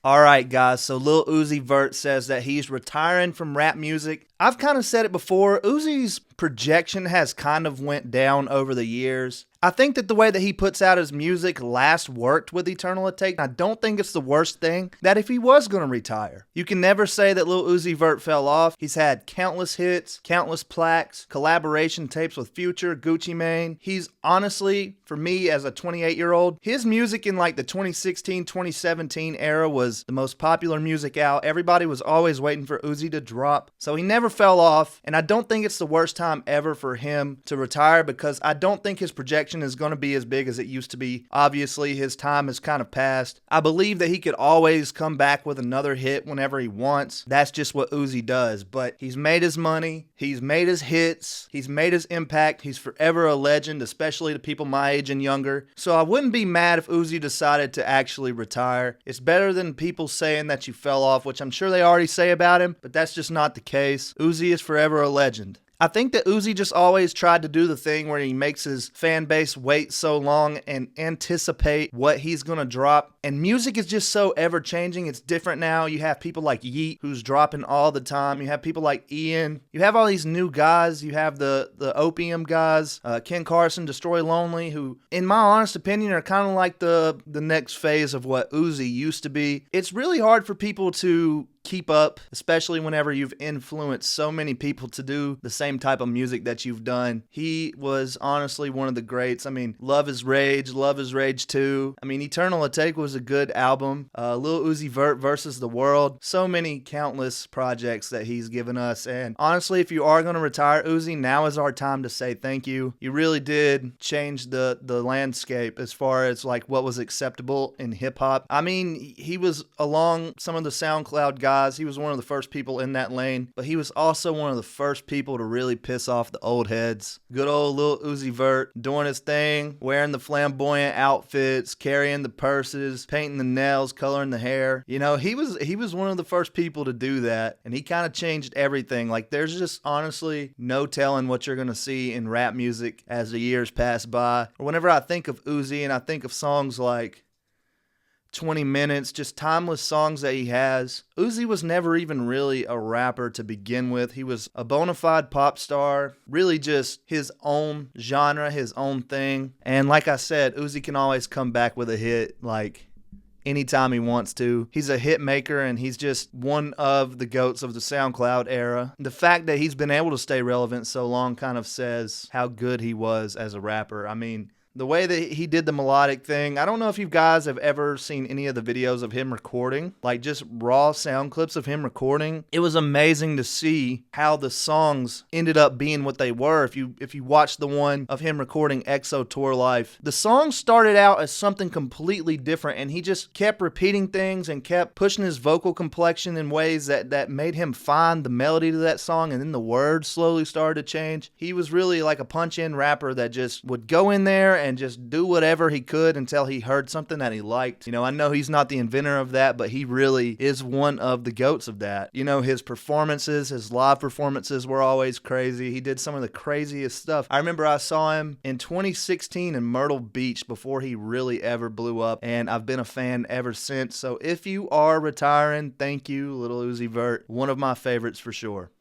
Alright guys, so Lil Uzi Vert says that he's retiring from rap music. I've kind of said it before, Uzi's projection has kind of went down over the years. I think that the way that he puts out his music last worked with Eternal Atake. I don't think it's the worst thing that if he was going to retire. You can never say that Lil Uzi Vert fell off. He's had countless hits, countless plaques, collaboration tapes with Future, Gucci Mane. He's honestly, for me as a 28-year-old, his music in like the 2016, 2017 era was the most popular music out. Everybody was always waiting for Uzi to drop. So he never fell off, and I don't think it's the worst time ever for him to retire because I don't think his projection is going to be as big as it used to be. Obviously, his time has kind of passed. I believe that he could always come back with another hit whenever he wants. That's just what Uzi does, but he's made his money, he's made his hits, he's made his impact, he's forever a legend, especially to people my age and younger. So I wouldn't be mad if Uzi decided to actually retire. It's better than people saying that you fell off, which I'm sure they already say about him, but that's just not the case. Uzi is forever a legend. I think that Uzi just always tried to do the thing where he makes his fan base wait so long and anticipate what he's going to drop. And music is just so ever-changing. It's different now. You have people like Yeet, who's dropping all the time. You have people like Ian. You have all these new guys. You have the Opium guys, Ken Carson, Destroy Lonely, who, in my honest opinion, are kind of like the next phase of what Uzi used to be. It's really hard for people to keep up, especially whenever you've influenced so many people to do the same type of music that you've done. He was honestly one of the greats. I mean, Love is Rage 2. I mean, Eternal Atake was a good album. Lil Uzi Vert versus the World. So many countless projects that he's given us. And honestly, if you are going to retire, Uzi, now is our time to say thank you. You really did change the landscape as far as like what was acceptable in hip hop. I mean, he was along some of the SoundCloud guys. He was one of the first people in that lane, but he was also one of the first people to really piss off the old heads. Good old Lil Uzi Vert doing his thing, wearing the flamboyant outfits, carrying the purses, painting the nails, coloring the hair. You know, he was one of the first people to do that, and he kind of changed everything. Like, there's just honestly no telling what you're going to see in rap music as the years pass by. Or whenever I think of Uzi and I think of songs like 20 Minutes, just timeless songs that he has. Uzi was never even really a rapper to begin with. He was a bona fide pop star, really just his own genre, his own thing. And like I said, Uzi can always come back with a hit, like anytime he wants to. He's a hit maker, and he's just one of the GOATs of the SoundCloud era. The fact that he's been able to stay relevant so long kind of says how good he was as a rapper. I mean, the way that he did the melodic thing, I don't know if you guys have ever seen any of the videos of him recording, like just raw sound clips of him recording. It was amazing to see how the songs ended up being what they were. If you watch the one of him recording EXO Tour Life, the song started out as something completely different, and he just kept repeating things and kept pushing his vocal complexion in ways that made him find the melody to that song, and then the words slowly started to change. He was really like a punch-in rapper that just would go in there and just do whatever he could until he heard something that he liked. You know, I know he's not the inventor of that, but he really is one of the GOATs of that. You know, his performances, his live performances were always crazy. He did some of the craziest stuff. I remember I saw him in 2016 in Myrtle Beach before he really ever blew up, and I've been a fan ever since. So if you are retiring, thank you, Lil Uzi Vert. One of my favorites for sure.